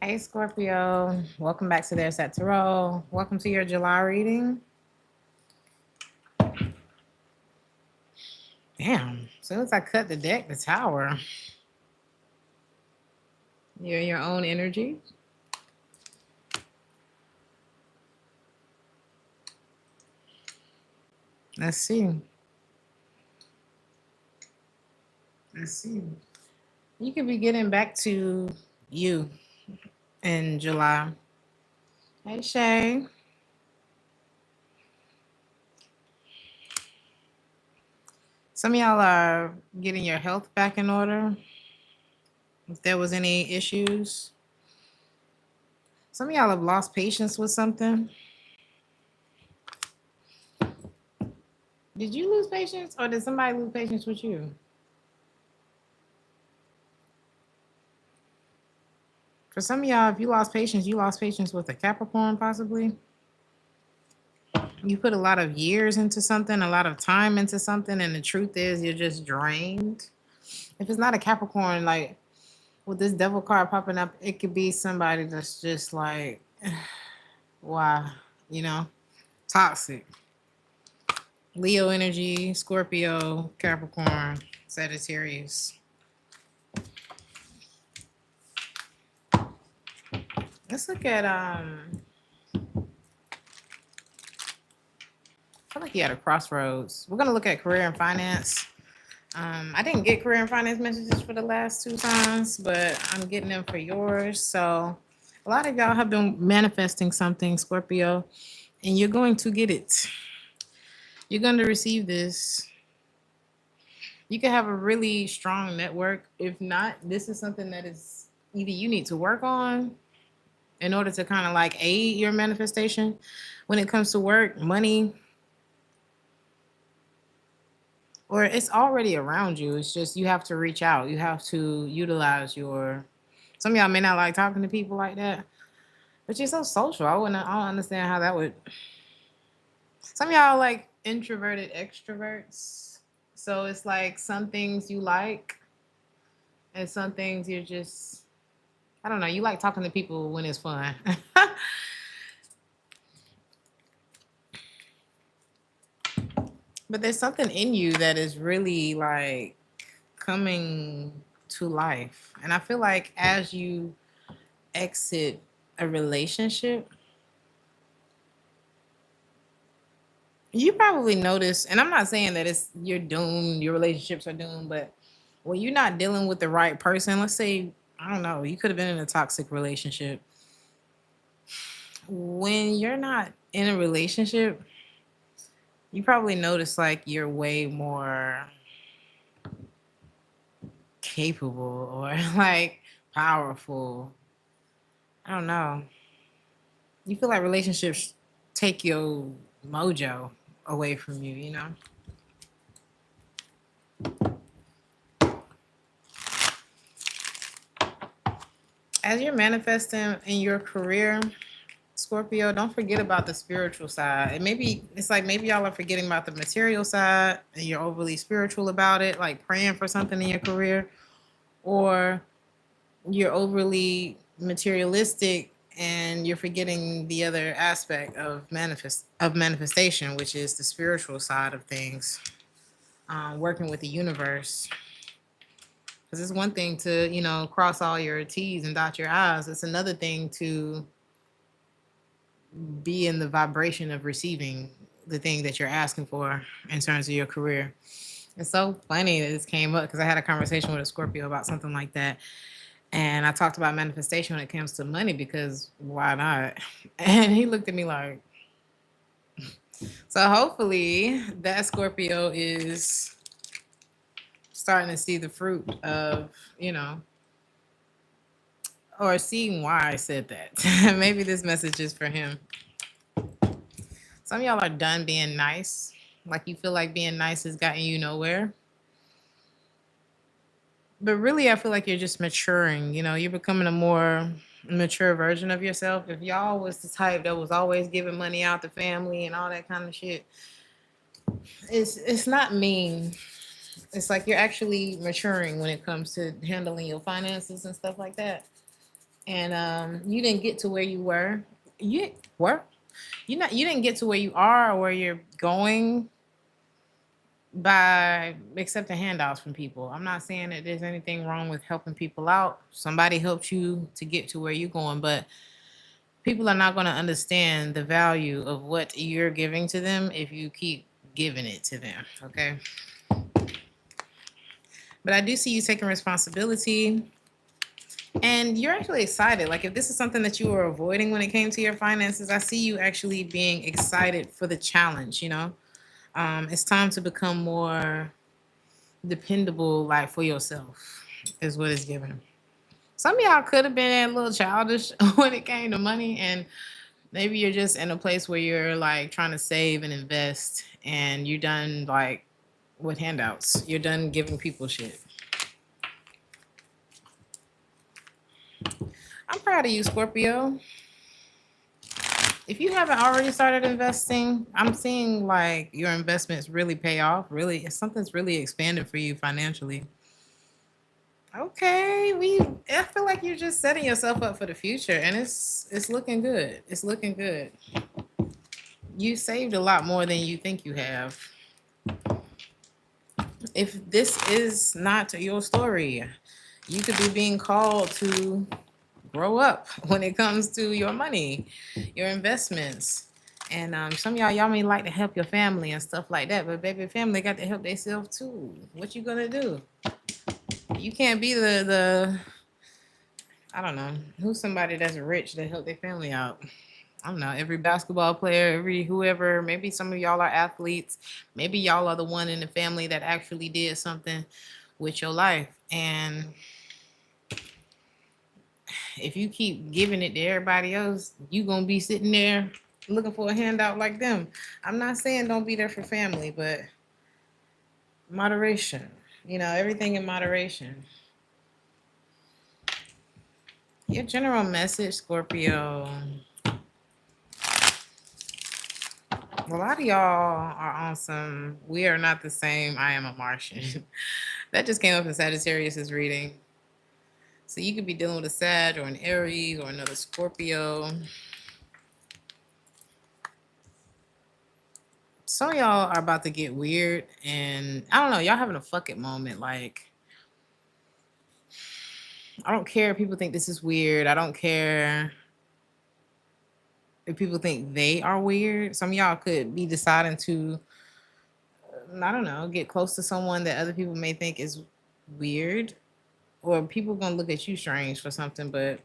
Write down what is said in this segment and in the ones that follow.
Hey Scorpio, welcome back to Theresthattarot. Welcome to your July reading. Damn, as soon as I cut the deck, the tower. You're your own energy. Let's see. Let's see. You could be getting back to you in July. Hey Shay. Some of y'all are getting your health back in order. If there was any issues. Some of y'all have lost patience with something. Did you lose patience or did somebody lose patience with you? For some of y'all, if you lost patience with a Capricorn possibly. You put a lot of years into something, a lot of time into something, and the truth is you're just drained. If it's not a Capricorn, like with this devil card popping up, it could be somebody that's just like, why, you know, toxic. Leo energy, Scorpio, Capricorn, Sagittarius. Let's look at I feel like you had a crossroads. We're gonna look at career and finance. I didn't get career and finance messages for the last two times, but I'm getting them for yours. So a lot of y'all have been manifesting something, Scorpio, and you're going to get it. You're going to receive this. You can have a really strong network. If not, this is something that is either you need to work on in order to kind of like aid your manifestation when it comes to work, money, or it's already around you. It's just you have to reach out. You have to utilize your. Some of y'all may not like talking to people like that, but you're so social. I don't understand how that would. Some of y'all like introverted extroverts, so it's like some things you like, and some things you're just. I don't know. You like talking to people when it's fun. But there's something in you that is really like coming to life. And I feel like as you exit a relationship, you probably notice, and I'm not saying that it's you're doomed, your relationships are doomed, but when you're not dealing with the right person, let's say, I don't know, you could have been in a toxic relationship. When you're not in a relationship, you probably notice like you're way more capable or like powerful. I don't know. You feel like relationships take your mojo away from you, you know? As you're manifesting in your career, Scorpio, don't forget about the spiritual side. And maybe it's like maybe y'all are forgetting about the material side and you're overly spiritual about it, like praying for something in your career, or you're overly materialistic and you're forgetting the other aspect of manifestation, which is the spiritual side of things, working with the universe. Because it's one thing to, you know, cross all your T's and dot your I's. It's another thing to be in the vibration of receiving the thing that you're asking for in terms of your career. It's so funny that this came up because I had a conversation with a Scorpio about something like that. And I talked about manifestation when it comes to money because why not? And he looked at me like, so hopefully that Scorpio is starting to see the fruit of, you know, or seeing why I said that. Maybe this message is for him. Some of y'all are done being nice. Like you feel like being nice has gotten you nowhere. But really, I feel like you're just maturing. You know, you're becoming a more mature version of yourself. If y'all was the type that was always giving money out to family and all that kind of shit, it's not mean. It's like you're actually maturing when it comes to handling your finances and stuff like that. And you didn't get to where you were. You were. You didn't get to where you are or where you're going by accepting handouts from people. I'm not saying that there's anything wrong with helping people out. Somebody helped you to get to where you're going, but people are not going to understand the value of what you're giving to them if you keep giving it to them. Okay. But I do see you taking responsibility and you're actually excited. Like if this is something that you were avoiding when it came to your finances, I see you actually being excited for the challenge, you know? It's time to become more dependable, like for yourself, is what it's given. Some of y'all could have been a little childish when it came to money, and maybe you're just in a place where you're like trying to save and invest, and you're done like with handouts. You're done giving people shit. I'm proud of you, Scorpio. If you haven't already started investing, I'm seeing like your investments really pay off. Really, something's really expanded for you financially. Okay, I feel like you're just setting yourself up for the future, and it's looking good. It's looking good. You saved a lot more than you think you have. If this is not your story, you could be being called to grow up when it comes to your money, your investments. And some of y'all may like to help your family and stuff like that, but baby, family got to help themselves too. What you gonna do? You can't be the I don't know who's somebody that's rich that help their family out. I don't know, every basketball player, every whoever, maybe some of y'all are athletes. Maybe y'all are the one in the family that actually did something with your life. And if you keep giving it to everybody else, you gonna be sitting there looking for a handout like them. I'm not saying don't be there for family, but moderation. You know, everything in moderation. Your general message, Scorpio. A lot of y'all are on some we are not the same, I am a Martian. That just came up in Sagittarius's reading. So you could be dealing with a Sag or an Aries or another Scorpio. Some of y'all are about to get weird, and I don't know, y'all having a fuck it moment. Like, I don't care if people think this is weird. I don't care if people think they are weird. Some of y'all could be deciding to, I don't know, get close to someone that other people may think is weird, or people gonna look at you strange for something, but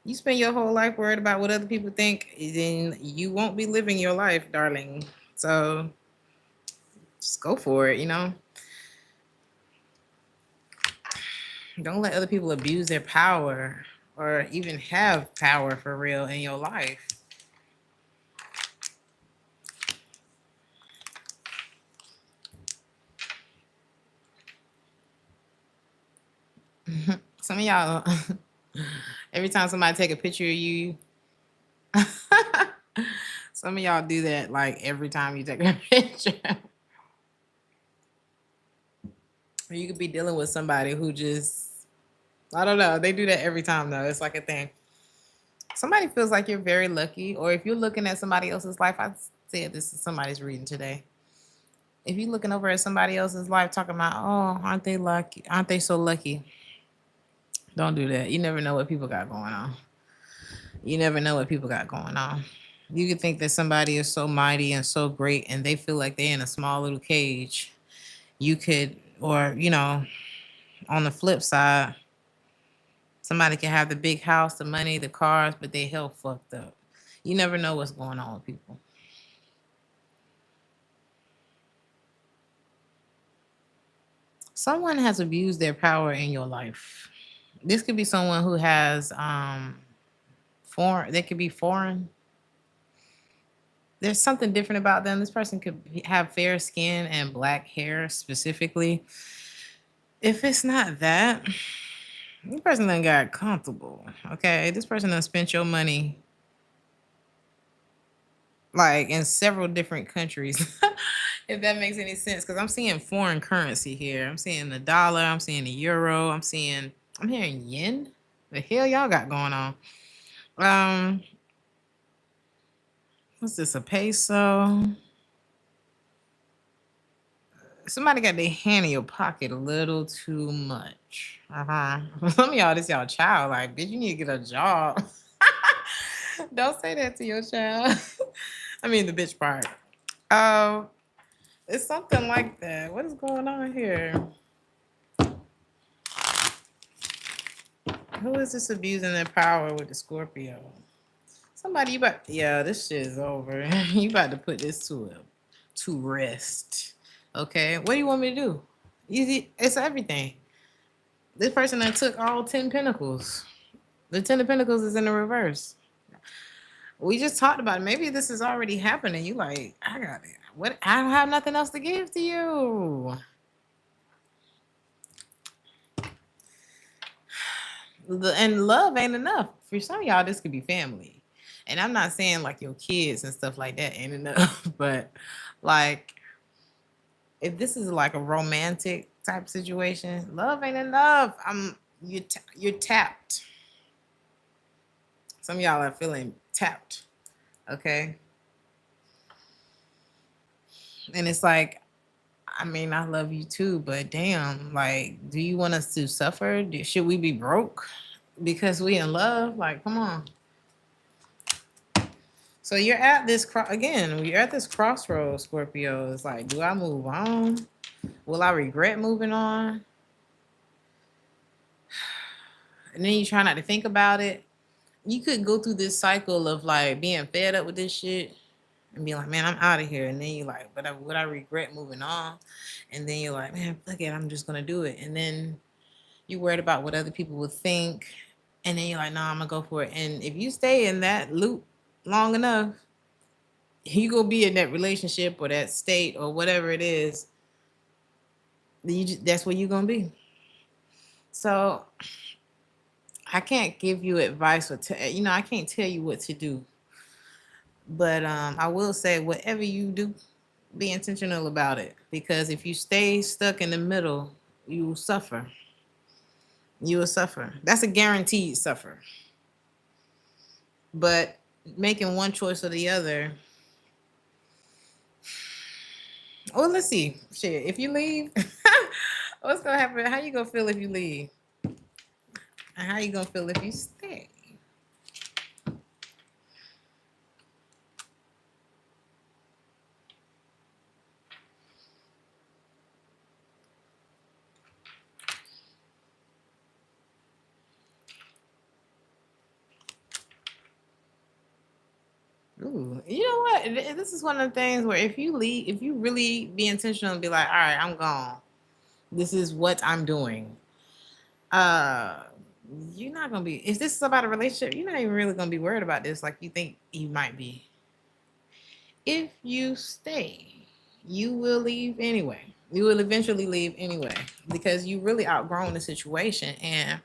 you spend your whole life worried about what other people think, then you won't be living your life, darling. So just go for it, you know? Don't let other people abuse their power or even have power for real in your life. Some of y'all, every time somebody take a picture of you, some of y'all do that like every time you take a picture. Or you could be dealing with somebody who just, I don't know, they do that every time though. It's like a thing. Somebody feels like you're very lucky, or if you're looking at somebody else's life, I said this is somebody's reading today. If you're looking over at somebody else's life talking about, oh, aren't they lucky? Aren't they so lucky? Don't do that. You never know what people got going on. You never know what people got going on. You could think that somebody is so mighty and so great and they feel like they're in a small little cage. You could, or, you know, on the flip side, somebody can have the big house, the money, the cars, but their health fucked up. You never know what's going on with people. Someone has abused their power in your life. This could be someone who has foreign, they could be foreign. There's something different about them. This person could have fair skin and black hair specifically. If it's not that, this person done got comfortable. Okay, this person done spent your money like in several different countries. If that makes any sense, because I'm seeing foreign currency here. I'm seeing the dollar. I'm seeing the euro. I'm hearing yen. The hell y'all got going on? Um, what's this? A peso? Somebody got their hand in your pocket a little too much. Some of y'all, this y'all child. Like, bitch, you need to get a job. Don't say that to your child. I mean, the bitch part. It's something like that. What is going on here? Who is this abusing their power with the Scorpio? Somebody, you about, yeah, this shit is over. You about to put this to rest. Okay, what do you want me to do? Easy, it's everything. This person that took all 10 pentacles. The 10 of pentacles is in the reverse. We just talked about it. Maybe this is already happening. You like, I got it. What? I don't have nothing else to give to you. And love ain't enough. For some of y'all, this could be family. And I'm not saying like your kids and stuff like that ain't enough, but like if this is like a romantic type situation, love ain't enough. You're tapped. Some of y'all are feeling tapped. Okay. And it's like, I mean, I love you too, but damn, like, do you want us to suffer? Should we be broke because we in love? Like, come on. So you're at this again. You're at this crossroads, Scorpio. It's like, do I move on? Will I regret moving on? And then you try not to think about it. You could go through this cycle of like being fed up with this shit and be like, man, I'm out of here. And then you're like, but would I regret moving on? And then you're like, man, fuck it, I'm just gonna do it. And then you're worried about what other people would think. And then you're like, no, I'm gonna go for it. And if you stay in that loop long enough, you gonna be in that relationship or that state or whatever it is. That's where you're gonna be. So I can't give you advice or I can't tell you what to do. But I will say, whatever you do, be intentional about it. Because if you stay stuck in the middle, you will suffer. You will suffer. That's a guaranteed suffer. But making one choice or the other. Well, let's see. Shit, if you leave, what's gonna happen? How you gonna feel if you leave? And how you gonna feel if you stay? Ooh, you know what? This is one of the things where if you leave, if you really be intentional and be like, all right, I'm gone. This is what I'm doing. You're not gonna be. If this is about a relationship, you're not even really gonna be worried about this like you think you might be. If you stay, you will leave anyway. You will eventually leave anyway because you really outgrown the situation and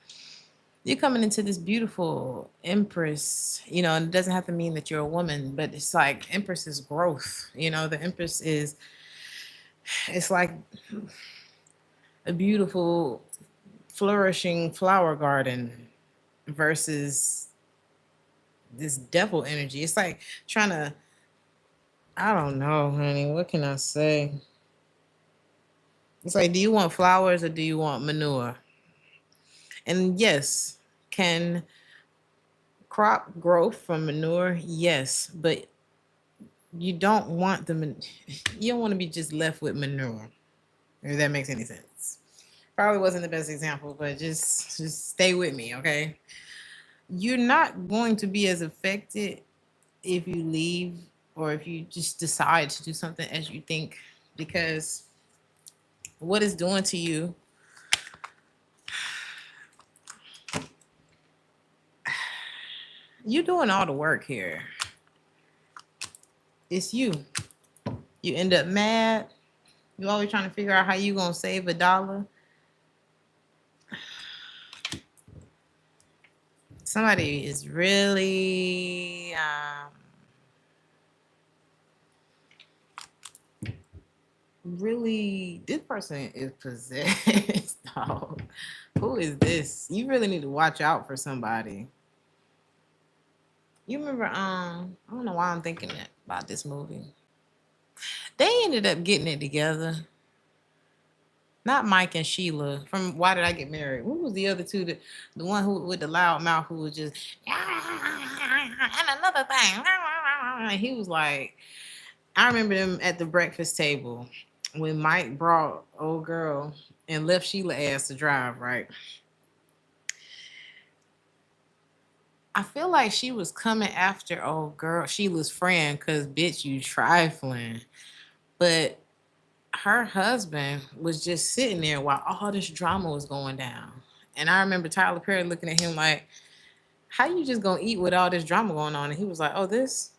you're coming into this beautiful Empress, and it doesn't have to mean that you're a woman, but it's like Empress is growth. The Empress it's like a beautiful, flourishing flower garden versus this devil energy. It's like trying to, I don't know, honey. What can I say? It's like, do you want flowers or do you want manure? And yes, can crop growth from manure? Yes, but you don't want you don't want to be just left with manure. If that makes any sense. Probably wasn't the best example, but just stay with me, okay? You're not going to be as affected if you leave or if you just decide to do something as you think, because what it's doing to you, you're doing all the work here. It's you. You end up mad. You always trying to figure out how you gonna save $1. Somebody is really really, this person is possessed. dog. Who is this? You really need to watch out for somebody. You remember, I don't know why I'm thinking that about this movie. They ended up getting it together. Not Mike and Sheila from Why Did I Get Married? Who was the other two? The one who with the loud mouth who was just and another thing. And he was like, I remember them at the breakfast table when Mike brought old girl and left Sheila ass to drive, right? I feel like she was coming after old girl, Sheila's friend, because bitch, you trifling. But her husband was just sitting there while all this drama was going down. And I remember Tyler Perry looking at him like, how you just gonna eat with all this drama going on? And he was like, oh, it's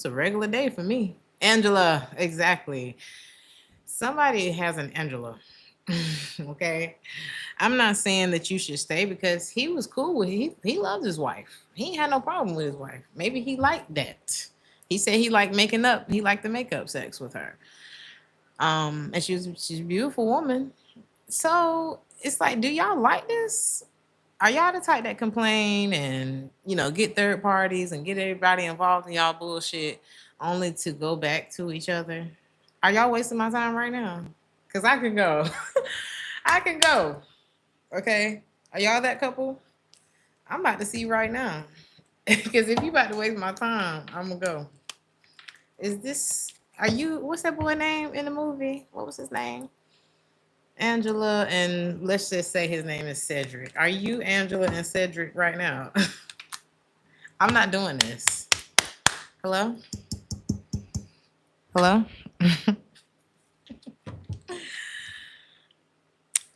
a regular day for me. Angela, exactly. Somebody has an Angela. Okay. I'm not saying that you should stay because he was cool with he loved his wife. He ain't had no problem with his wife. Maybe he liked that. He said he liked making up, he liked the makeup sex with her. And she's a beautiful woman. So it's like, do y'all like this? Are y'all the type that complain and get third parties and get everybody involved in y'all bullshit only to go back to each other? Are y'all wasting my time right now? Because I can go. I can go. Okay. Are y'all that couple? I'm about to see right now. Because if you about to waste my time, I'm gonna go. What's that boy name in the movie? What was his name? Angela, and let's just say his name is Cedric. Are you Angela and Cedric right now? I'm not doing this. Hello? Hello?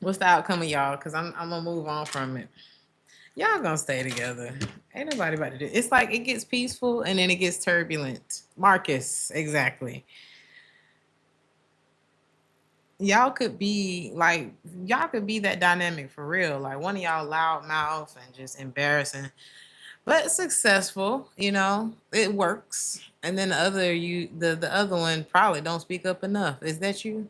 What's the outcome of y'all? Because I'm going to move on from it. Y'all going to stay together. Ain't nobody about to do it. It's like it gets peaceful and then it gets turbulent. Marcus, exactly. Y'all could be that dynamic for real. Like one of y'all loud mouth and just embarrassing, but successful, it works. And then the other one probably don't speak up enough. Is that you?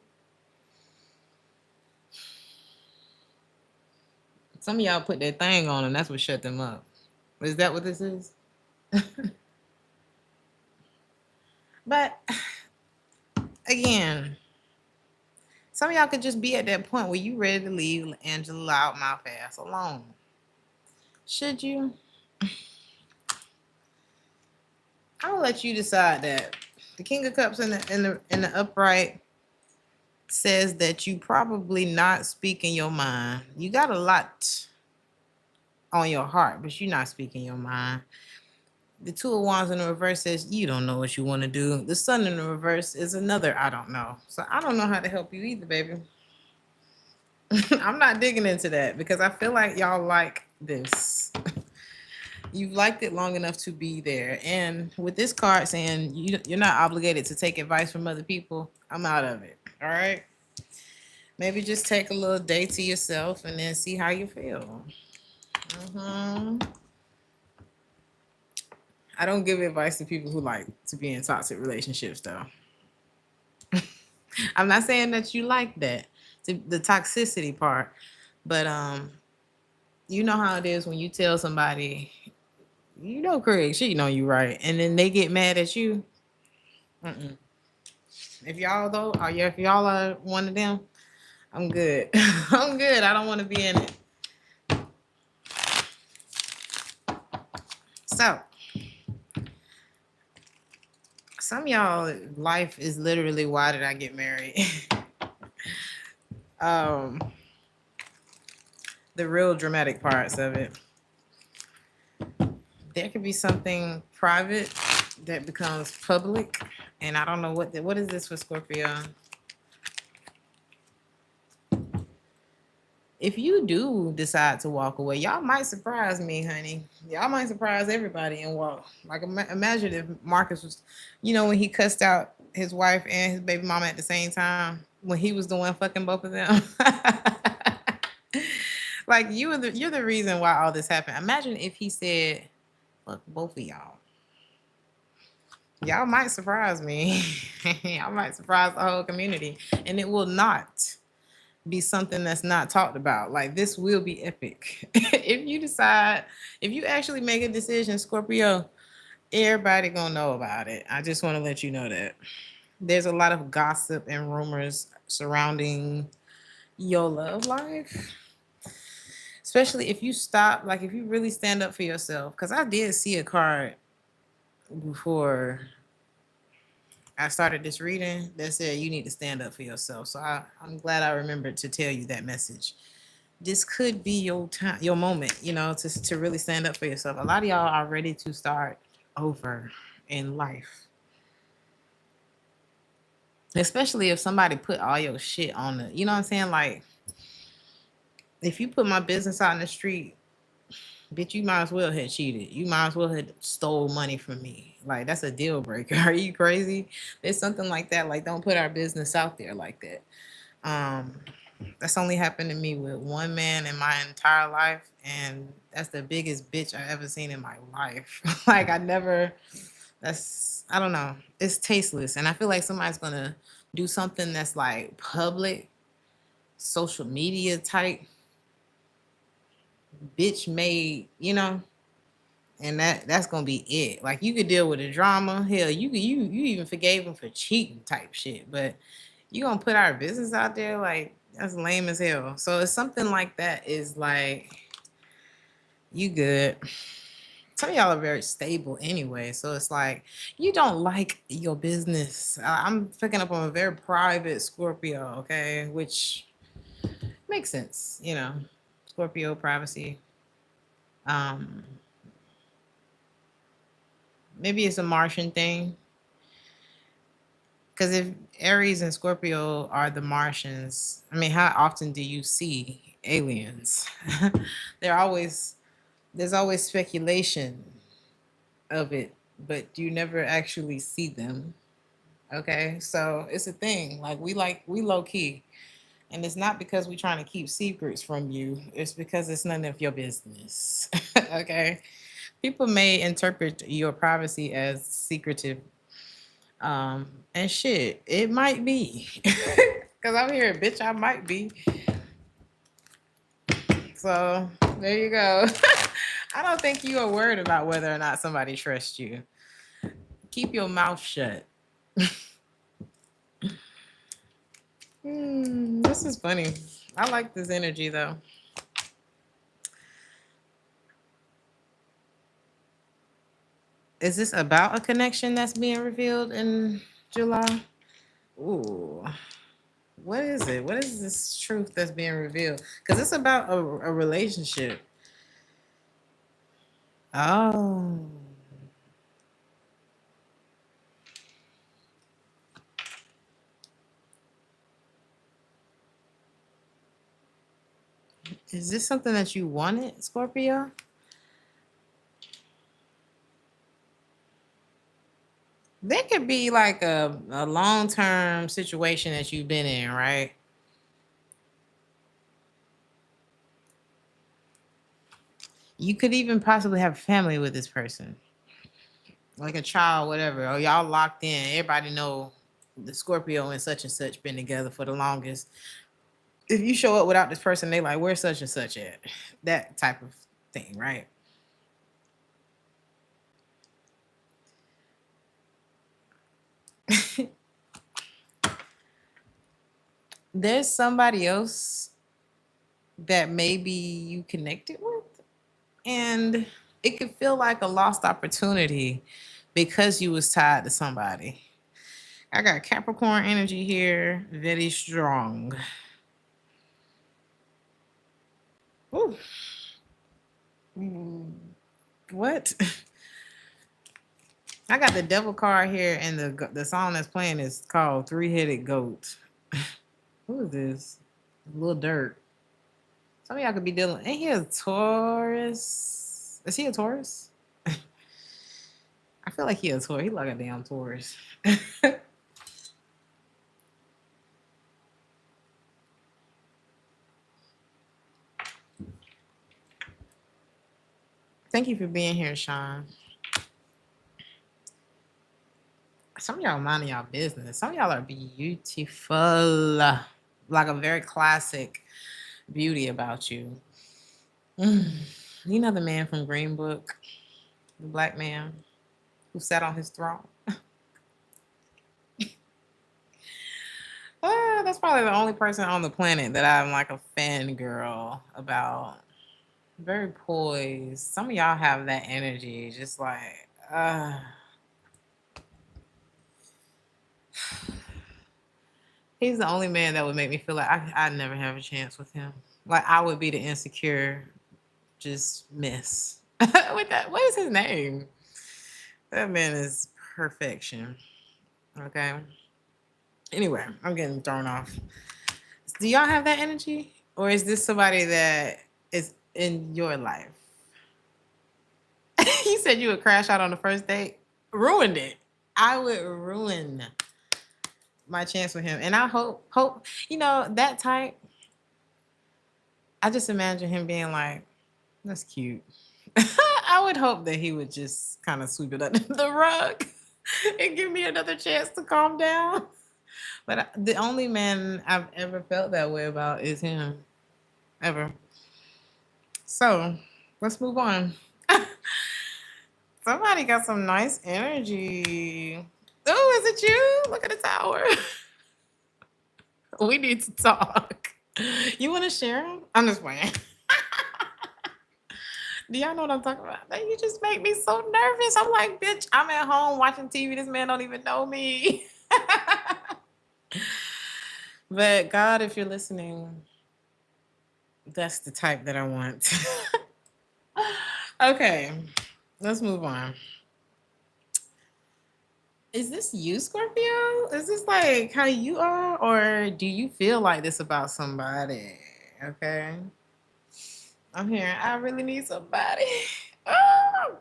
Some of y'all put that thing on and that's what shut them up. Is that what this is? But again, some of y'all could just be at that point where you ready to leave Angela loudmouth ass alone. Should you? I'll let you decide that. The King of Cups in the upright says that you probably not speaking your mind. You got a lot on your heart, but you're not speaking your mind. The Two of Wands in the reverse says you don't know what you want to do. The Sun in the reverse is another I don't know. So I don't know how to help you either, baby. I'm not digging into that because I feel like y'all like this. You've liked it long enough to be there. And with this card saying you're not obligated to take advice from other people, I'm out of it. All right? Maybe just take a little day to yourself and then see how you feel. I don't give advice to people who like to be in toxic relationships, though. I'm not saying that you like that, the toxicity part, but you know how it is when you tell somebody, Craig, she know you right, and then they get mad at you. If y'all are one of them, I'm good. I'm good. I don't want to be in it. So, some of y'all life is literally why did I get married? The real dramatic parts of it. There could be something private that becomes public, and I don't know what is this for Scorpio? If you do decide to walk away, y'all might surprise me, honey. Y'all might surprise everybody and walk. Like, imagine if Marcus was, when he cussed out his wife and his baby mama at the same time when he was the one fucking both of them. Like, you're the reason why all this happened. Imagine if he said, fuck both of y'all. Y'all might surprise me. Y'all might surprise the whole community. And it will not be something that's not talked about. Like this will be epic. If you decide, if you actually make a decision, Scorpio, everybody gonna know about it. I just want to let you know that there's a lot of gossip and rumors surrounding your love life, especially if you stop, like if you really stand up for yourself. Because I did see a card before I started this reading that said you need to stand up for yourself. So I'm glad I remembered to tell you that message. This could be your time, your moment, you know, to really stand up for yourself. A lot of y'all are ready to start over in life. Especially if somebody put all your shit on the, you know what I'm saying? Like, if you put my business out in the street, bitch, you might as well have cheated. You might as well have stole money from me. Like, that's a deal breaker. Are you crazy? There's something like that. Like, don't put our business out there like that. Um, that's only happened to me with one man in my entire life, and that's the biggest bitch I ever seen in my life. Like, I don't know. It's tasteless, and I feel like somebody's gonna do something that's like public, social media type, bitch made, you know, and that's gonna be it. Like you could deal with the drama. Hell, you even forgave him for cheating type shit, but you gonna put our business out there like that's lame as hell. So it's something like that is like you good. Some of y'all are very stable anyway, so it's like you don't like your business. I'm picking up on a very private Scorpio, okay, which makes sense, you know, Scorpio privacy. Um, maybe it's a Martian thing. Because if Aries and Scorpio are the Martians, I mean, how often do you see aliens? They're always there's always speculation of it, but you never actually see them. Okay, so it's a thing. Like we low key, and it's not because we're trying to keep secrets from you. It's because it's none of your business. Okay, people may interpret your privacy as secretive, and shit, it might be. Cause I'm here, bitch. I might be. So there you go. I don't think you are worried about whether or not somebody trusts you. Keep your mouth shut. This is funny. I like this energy though. Is this about a connection that's being revealed in July? Ooh. What is it? What is this truth that's being revealed? Because it's about a relationship. Oh. Is this something that you wanted, Scorpio? There could be like a long term situation that you've been in, right? You could even possibly have a family with this person, like a child, whatever. Or y'all locked in. Everybody know the Scorpio and such been together for the longest. If you show up without this person, they like, where's such and such at? That type of thing, right? There's somebody else that maybe you connected with, and it could feel like a lost opportunity because you was tied to somebody. I got Capricorn energy here, very strong. Ooh. What? I got the devil card here, and the song that's playing is called Three-Headed Goat. Who is this? Little Dirt. Some of y'all could be dealing. Ain't he a Taurus? Is he a Taurus? I feel like he a Taurus. He like a damn Taurus. Thank you for being here, Sean. Some of y'all minding y'all business. Some of y'all are beautiful. like a very classic beauty about you. Mm. You know the man from Green Book, the black man who sat on his throne. That's probably the only person on the planet that I'm like a fangirl about. Very poised. Some of y'all have that energy, just like, he's the only man that would make me feel like I'd never have a chance with him. Like I would be the insecure, just miss. With that, what is his name? That man is perfection. Okay. Anyway, I'm getting thrown off. Do y'all have that energy? Or is this somebody that is in your life? You said you would crash out on the first date. Ruined it. I would ruin my chance with him. And I hope, that type, I just imagine him being like, that's cute. I would hope that he would just kind of sweep it under the rug and give me another chance to calm down. But the only man I've ever felt that way about is him. Ever. So let's move on. Somebody got some nice energy. Oh, is it you? Look at the tower. We need to talk. You want to share them? I'm just playing. Do y'all know what I'm talking about? You just make me so nervous. I'm like, bitch, I'm at home watching TV. This man don't even know me. But God, if you're listening, that's the type that I want. Okay, let's move on. Is this you, Scorpio? Is this like how you are? Or do you feel like this about somebody? Okay. I'm here. I really need somebody. Oh!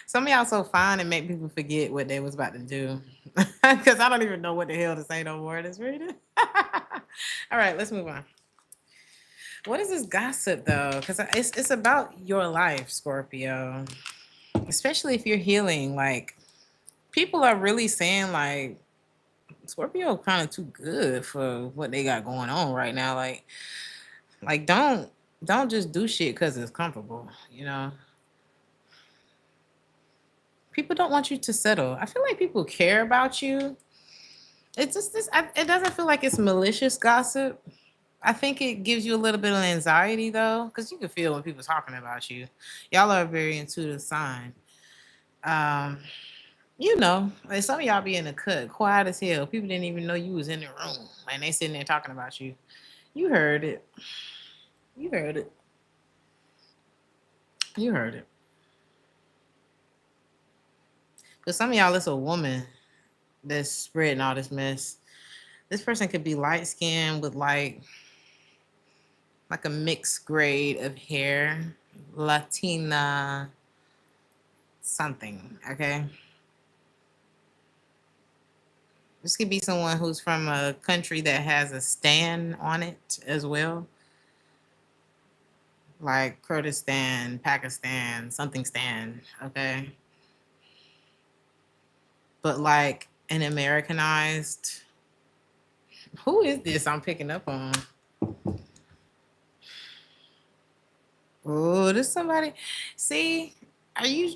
Some of y'all so fine and make people forget what they was about to do. Because I don't even know what the hell to say no more. This reading. All right, let's move on. What is this gossip though? Because it's about your life, Scorpio. Especially if you're healing. Like people are really saying like Scorpio kind of too good for what they got going on right now. Like don't just do shit because it's comfortable. People don't want you to settle. I feel like people care about you. It's just this. It doesn't feel like it's malicious gossip. I think it gives you a little bit of anxiety though, because you can feel when people talking about you. Y'all are a very intuitive sign. Um, like some of y'all be in the cut, quiet as hell. People didn't even know you was in the room, and they sitting there talking about you. You heard it. You heard it. You heard it. But some of y'all, it's a woman that's spreading all this mess. This person could be light skinned with like a mixed grade of hair, Latina something, okay? This could be someone who's from a country that has a stand on it as well. Like Kurdistan, Pakistan, something stand, okay? But like an Americanized, who is this I'm picking up on? Oh, this somebody. See, are you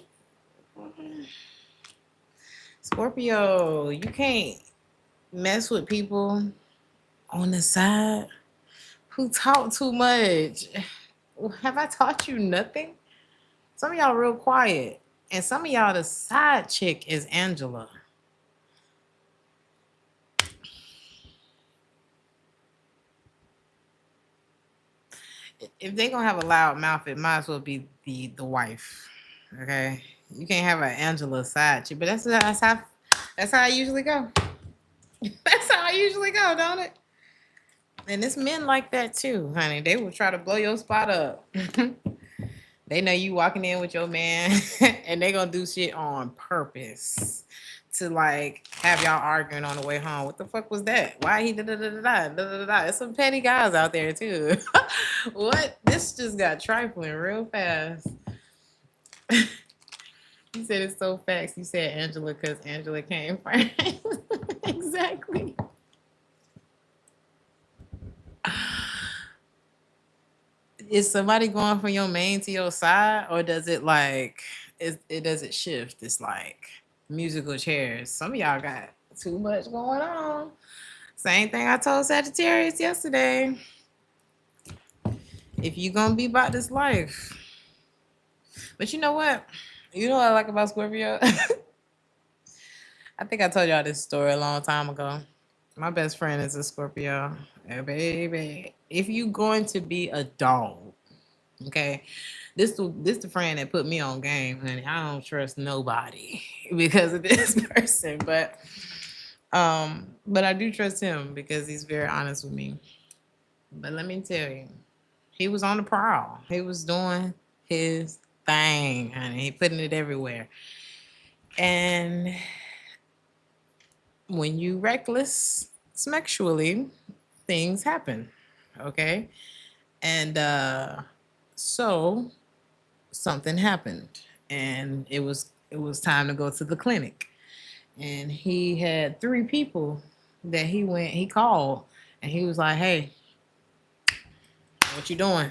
Scorpio? You can't mess with people on the side who talk too much. Have I taught you nothing? Some of y'all real quiet, and some of y'all the side chick is Angela. If they gonna have a loud mouth, it might as well be the wife. Okay, you can't have an Angela side chick, but that's how I usually go. That's how I usually go, don't it? And it's men like that too, honey. They will try to blow your spot up. They know you walking in with your man, and they gonna do shit on purpose to like have y'all arguing on the way home. What the fuck was that? Why he da da da da da da da da? There's some petty guys out there too. What? This just got trifling real fast. You said it's so facts. You said Angela because Angela came first. Exactly. Is somebody going from your main to your side, or does it like it does it shift? It's like musical chairs. Some of y'all got too much going on. Same thing I told Sagittarius yesterday. If you gonna be about this life, but you know what? You know what I like about Scorpio? I think I told y'all this story a long time ago. My best friend is a Scorpio. Hey, baby, if you going to be a dog, okay, this the friend that put me on game, honey. I don't trust nobody because of this person, but I do trust him because he's very honest with me. But let me tell you, he was on the prowl. He was doing his thing, honey. He putting it everywhere. And when you reckless sexually, things happen. Okay. And so something happened. And it was time to go to the clinic. And he had 3 people that he called, and he was like, hey, what you doing?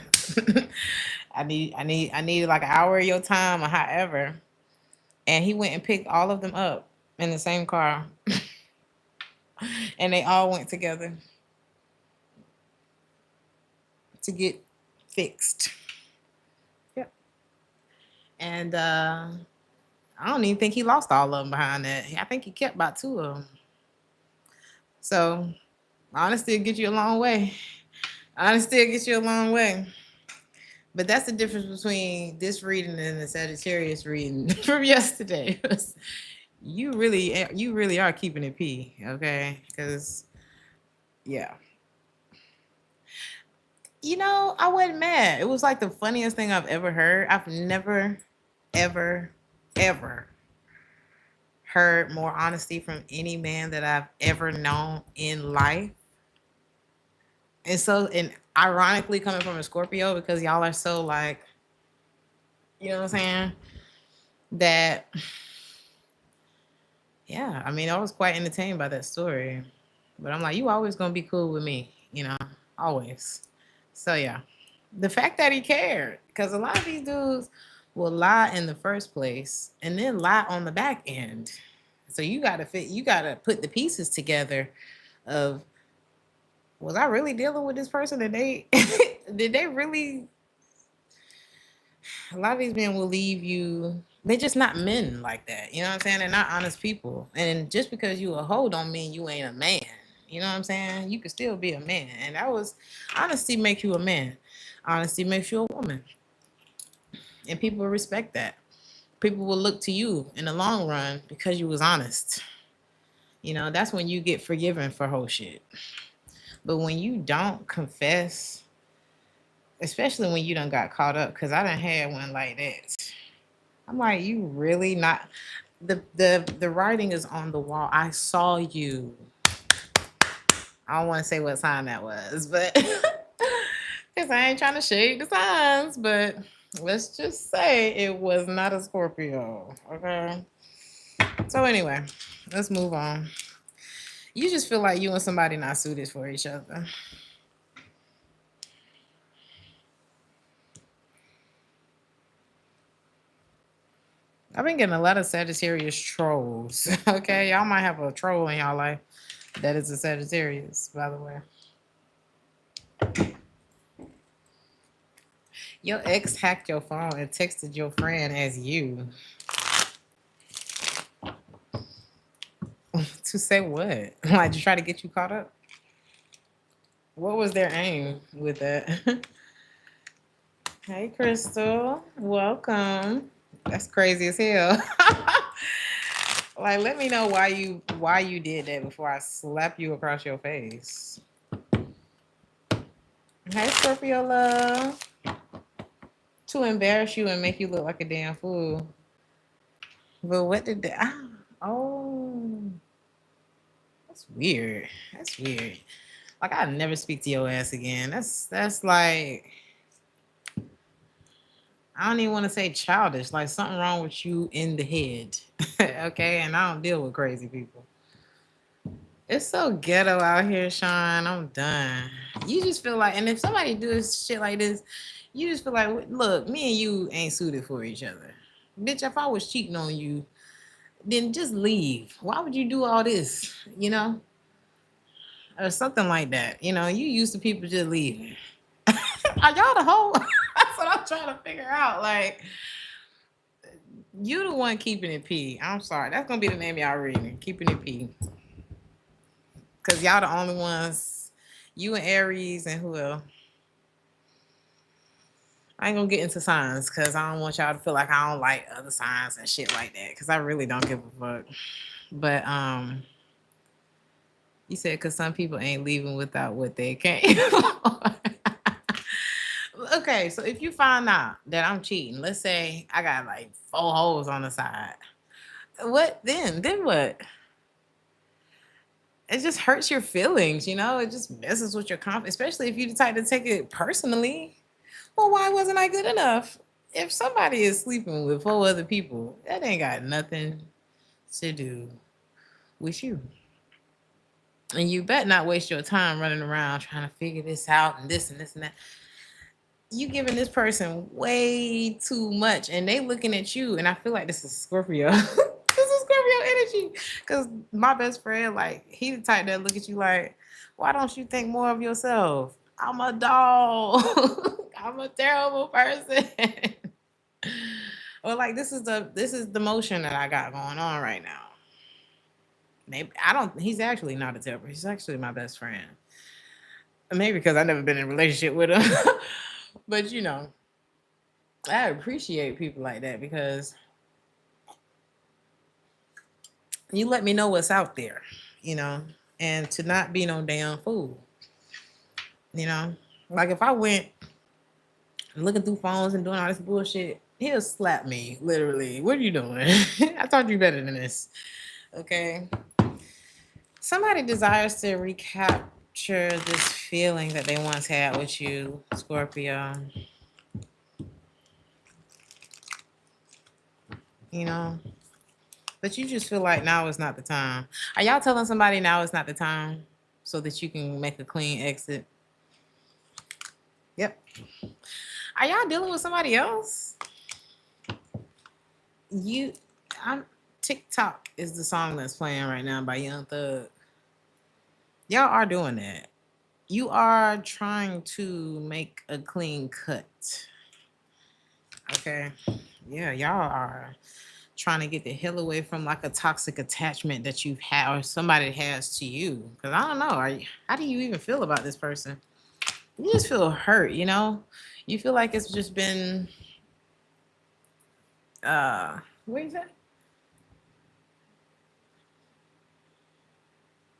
I need like an hour of your time or however. And he went and picked all of them up in the same car. And they all went together to get fixed. Yep. And I don't even think he lost all of them behind that. I think he kept about 2 of them. So honesty will get you a long way. Honesty will get you a long way. But that's the difference between this reading and the Sagittarius reading from yesterday. You really are keeping it P, okay? Because yeah. I wasn't mad. It was like the funniest thing I've ever heard. I've never, ever, ever heard more honesty from any man that I've ever known in life. And ironically coming from a Scorpio, because y'all are so like, you know what I'm saying? That, yeah, I mean, I was quite entertained by that story. But I'm like, you always gonna be cool with me, always. So yeah. The fact that he cared, because a lot of these dudes will lie in the first place and then lie on the back end. So you gotta put the pieces together of, was I really dealing with this person? Did they really? A lot of these men will leave you. They're just not men like that. You know what I'm saying? They're not honest people. And just because you a hoe don't mean you ain't a man. You know what I'm saying? You could still be a man. And honesty makes you a man. Honesty makes you a woman. And people will respect that. People will look to you in the long run because you was honest. That's when you get forgiven for whole shit. But when you don't confess, especially when you done got caught up, because I done had one like that. I'm like, you really not. The writing is on the wall. I saw you. I don't want to say what sign that was, but because I ain't trying to shade the signs, but let's just say it was not a Scorpio. Okay. So anyway, let's move on. You just feel like you and somebody not suited for each other. I've been getting a lot of Sagittarius trolls. Okay, y'all might have a troll in y'all life that is a Sagittarius, by the way. Your ex hacked your phone and texted your friend as you. To say what? Like to try to get you caught up? What was their aim with that? Hey, Crystal. Welcome. That's crazy as hell. Like, let me know why you did that before I slap you across your face. Hey, Scorpio love. To embarrass you and make you look like a damn fool. But what did that? Oh, that's weird. That's weird. Like, I'd never speak to your ass again. That's like, I don't even want to say childish, like something wrong with you in the head. Okay. And I don't deal with crazy people. It's so ghetto out here, Sean. I'm done. You just feel like, and if somebody does shit like this, you just feel like, look, me and you ain't suited for each other. Bitch, if I was cheating on you, then just leave. Why would you do all this? You know? Or something like that. You know, you used to people just leaving. Are y'all the whole? That's what I'm trying to figure out. Like, you the one keeping it P. I'm sorry. That's gonna be the name y'all reading. Keeping it P. Cause y'all the only ones. You and Aries and who else? I ain't gonna get into signs because I don't want y'all to feel like I don't like other signs and shit like that. Cause I really don't give a fuck. But you said because some people ain't leaving without what they came for. Okay, so if you find out that I'm cheating, let's say I got like 4 holes on the side, what then? Then what? It just hurts your feelings, you know? It just messes with your confidence, especially if you decide to take it personally. Well, why wasn't I good enough? If somebody is sleeping with 4 other people, that ain't got nothing to do with you. And you better not waste your time running around trying to figure this out and this and this and that. You giving this person way too much and they looking at you, and I feel like this is Scorpio. This is Scorpio energy. Cause my best friend, like, he the type that look at you like, why don't you think more of yourself? I'm a dog. I'm a terrible person. Or like this is the motion that I got going on right now. Maybe I don't he's actually not a terrible, he's actually my best friend. Maybe because I've never been in a relationship with him. But you know, I appreciate people like that because you let me know what's out there, you know, and to not be no damn fool, you know. Like if I went looking through phones and doing all this bullshit, he'll slap me literally. What are you doing? I taught you better than this. Okay. Somebody desires to recapture this feeling that they once had with you, Scorpio. You know, but you just feel like now is not the time. Are y'all telling somebody now is not the time so that you can make a clean exit? Yep. Are y'all dealing with somebody else? You, I'm TikTok is the song that's playing right now by Young Thug. Y'all are doing that. You are trying to make a clean cut. Okay. Yeah, y'all are trying to get the hell away from like a toxic attachment that you've had or somebody has to you. Because I don't know. How do you even feel about this person? You just feel hurt, you know? You feel like it's just been what is that?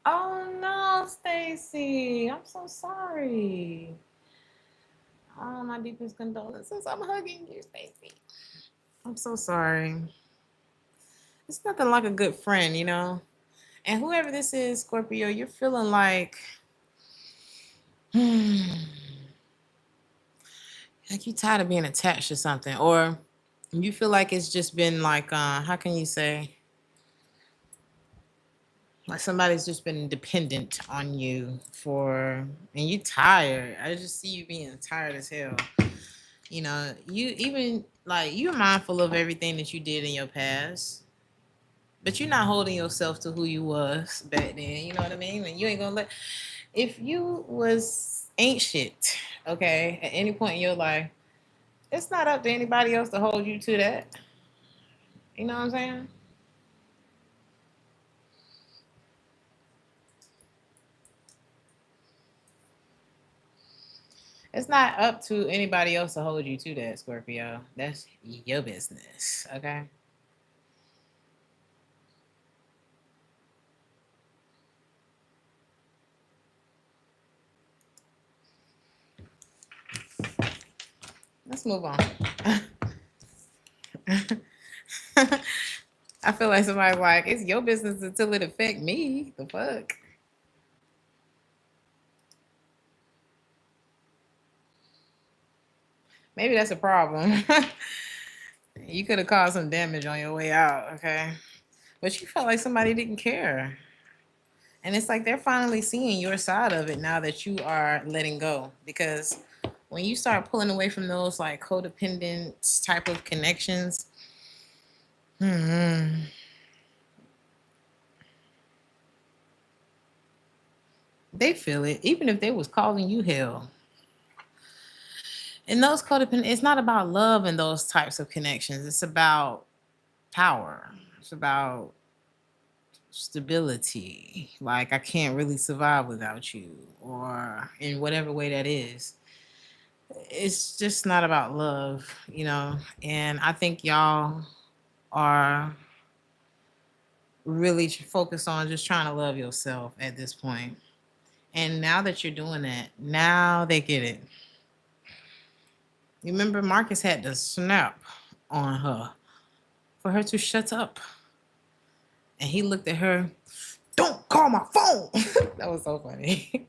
Oh no, Stacy. I'm so sorry. Oh, my deepest condolences. I'm hugging you, Stacy. I'm so sorry. It's nothing like a good friend, you know? And whoever this is, Scorpio, you're feeling like like you tired of being attached to something, or you feel like it's just been like how can you say, like somebody's just been dependent on you for, and you tired. I just see you being tired as hell. You know, you even like you're mindful of everything that you did in your past, but you're not holding yourself to who you was back then. You know what I mean? And you ain't gonna let, if you was ain't shit, okay, at any point in your life, it's not up to anybody else to hold you to that. You know what I'm saying? It's not up to anybody else to hold you to that, Scorpio. That's your business, okay? Let's move on. I feel like somebody's like, it's your business until it affect me. The fuck? Maybe that's a problem. You could have caused some damage on your way out, okay? But you felt like somebody didn't care. And it's like they're finally seeing your side of it now that you are letting go. Because when you start pulling away from those like codependent type of connections, they feel it, even if they was causing you hell. And those codependent, it's not about love and those types of connections. It's about power. It's about stability. Like I can't really survive without you, or in whatever way that is. It's just not about love, you know. And I think y'all are really focused on just trying to love yourself at this point. And now that you're doing that, now they get it. You remember Marcus had to snap on her for her to shut up. And he looked at her, don't call my phone. That was so funny.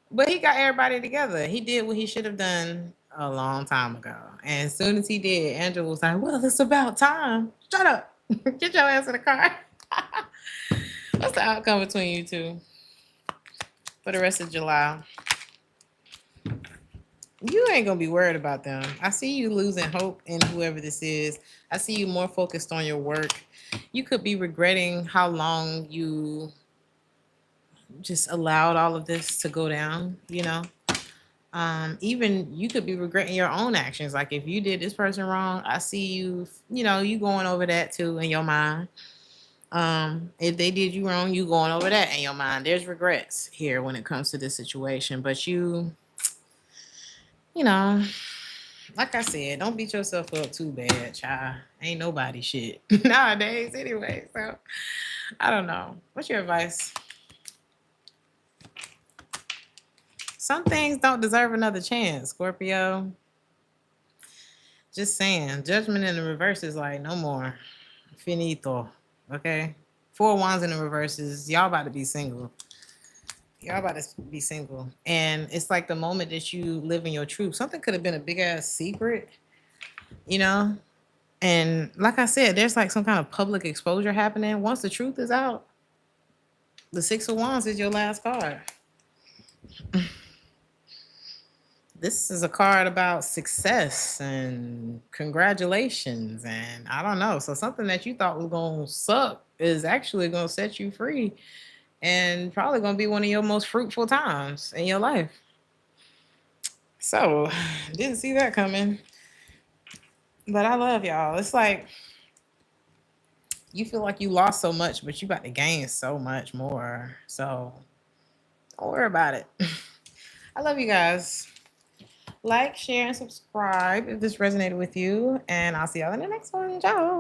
But he got everybody together. He did what he should have done a long time ago. And as soon as he did, Angela was like, well, it's about time. Shut up. Get your ass in the car. What's the outcome between you two for the rest of July? You ain't gonna be worried about them. I see you losing hope in whoever this is. I see you more focused on your work. You could be regretting how long you just allowed all of this to go down, you know. Even you could be regretting your own actions. Like if you did this person wrong, I see you, you know, you going over that too in your mind. If they did you wrong, you going over that in your mind. There's regrets here when it comes to this situation, but you know, like I said, don't beat yourself up too bad, child. Ain't nobody shit nowadays anyway. So I don't know. What's your advice? Some things don't deserve another chance, Scorpio. Just saying. Judgment in the reverse is like no more. Finito. Okay? 4 wands in the reverse is y'all about to be single. Y'all about to be single. And it's like the moment that you live in your truth. Something could have been a big ass secret, you know? And like I said, there's like some kind of public exposure happening. Once the truth is out, the 6 of Wands is your last card. This is a card about success and congratulations. And I don't know. So something that you thought was going to suck is actually going to set you free and probably going to be one of your most fruitful times in your life. So didn't see that coming. But I love y'all. It's like you feel like you lost so much, but you about to gain so much more. So don't worry about it. I love you guys. Like, share, and subscribe if this resonated with you. And I'll see y'all in the next one. Ciao.